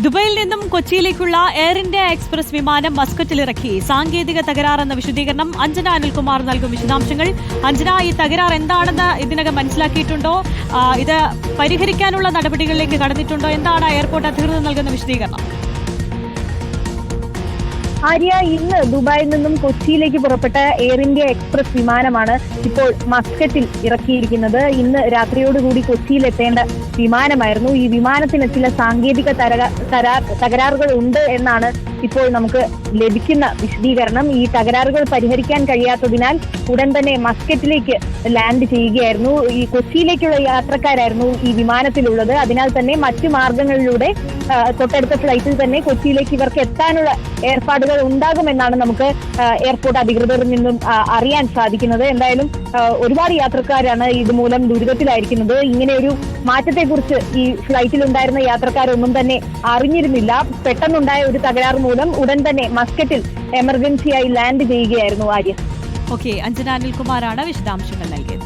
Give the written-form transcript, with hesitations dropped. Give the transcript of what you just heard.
ദുബൈയിൽ നിന്നും കൊച്ചിയിലേക്കുള്ള air India express വിമാനം മസ്കറ്റിലിറക്കി. സാങ്കേതിക തകരാറെന്ന വിശദീകരണം അഞ്ജന അനിൽകുമാർ നൽകും വിശദാംശങ്ങൾ. അഞ്ജന, ഈ തകരാർ എന്താണെന്ന് ഇതിനകം മനസ്സിലാക്കിയിട്ടുണ്ടോ? ഇത് പരിഹരിക്കാനുള്ള നടപടികളിലേക്ക് കടന്നിട്ടുണ്ടോ? എന്താണ് എയർപോർട്ട് അധികൃതർ നൽകുന്ന വിശദീകരണം? ആര്യ, ഇന്ന് ദുബായിൽ നിന്നും കൊച്ചിയിലേക്ക് പുറപ്പെട്ട എയർ ഇന്ത്യ എക്സ്പ്രസ് വിമാനമാണ് ഇപ്പോൾ മസ്കറ്റിൽ ഇറക്കിയിരിക്കുന്നത്. ഇന്ന് രാത്രിയോടുകൂടി കൊച്ചിയിലെത്തേണ്ട വിമാനമായിരുന്നു. ഈ വിമാനത്തിന് ചില സാങ്കേതിക തകരാറുകൾ ഉണ്ട് എന്നാണ് ഇപ്പോൾ നമുക്ക് ലഭിക്കുന്ന വിശദീകരണം. ഈ തകരാറുകൾ പരിഹരിക്കാൻ കഴിയാത്തതിനാൽ ഉടൻ തന്നെ മസ്കറ്റിലേക്ക് ലാൻഡ് ചെയ്യുകയായിരുന്നു. ഈ കൊച്ചിയിലേക്കുള്ള യാത്രക്കാരായിരുന്നു ഈ വിമാനത്തിലുള്ളത്. അതിനാൽ തന്നെ മറ്റു മാർഗങ്ങളിലൂടെ തൊട്ടടുത്ത ഫ്ലൈറ്റിൽ തന്നെ കൊച്ചിയിലേക്ക് ഇവർക്ക് എത്താനുള്ള ഏർപ്പാടുകൾ ഉണ്ടാകുമെന്നാണ് നമുക്ക് എയർപോർട്ട് അധികൃതരിൽ നിന്നും അറിയാൻ സാധിക്കുന്നത്. എന്തായാലും ഒരുപാട് യാത്രക്കാരാണ് ഇതുമൂലം ദുരിതത്തിലായിരിക്കുന്നത്. ഇങ്ങനെ ഒരു മാറ്റത്തെക്കുറിച്ച് ഈ ഫ്ലൈറ്റിൽ ഉണ്ടായിരുന്ന യാത്രക്കാരൊന്നും തന്നെ അറിഞ്ഞിരുന്നില്ല. പെട്ടെന്നുണ്ടായ ഒരു തകരാറ് മൂലം ഉടൻ തന്നെ മസ്കറ്റിൽ എമർജൻസിയായി ലാൻഡ് ചെയ്യുകയായിരുന്നു ആര്യ. ഓക്കെ, അഞ്ജന അനിൽകുമാറാണ് വിശദാംശങ്ങൾ നൽകിയത്.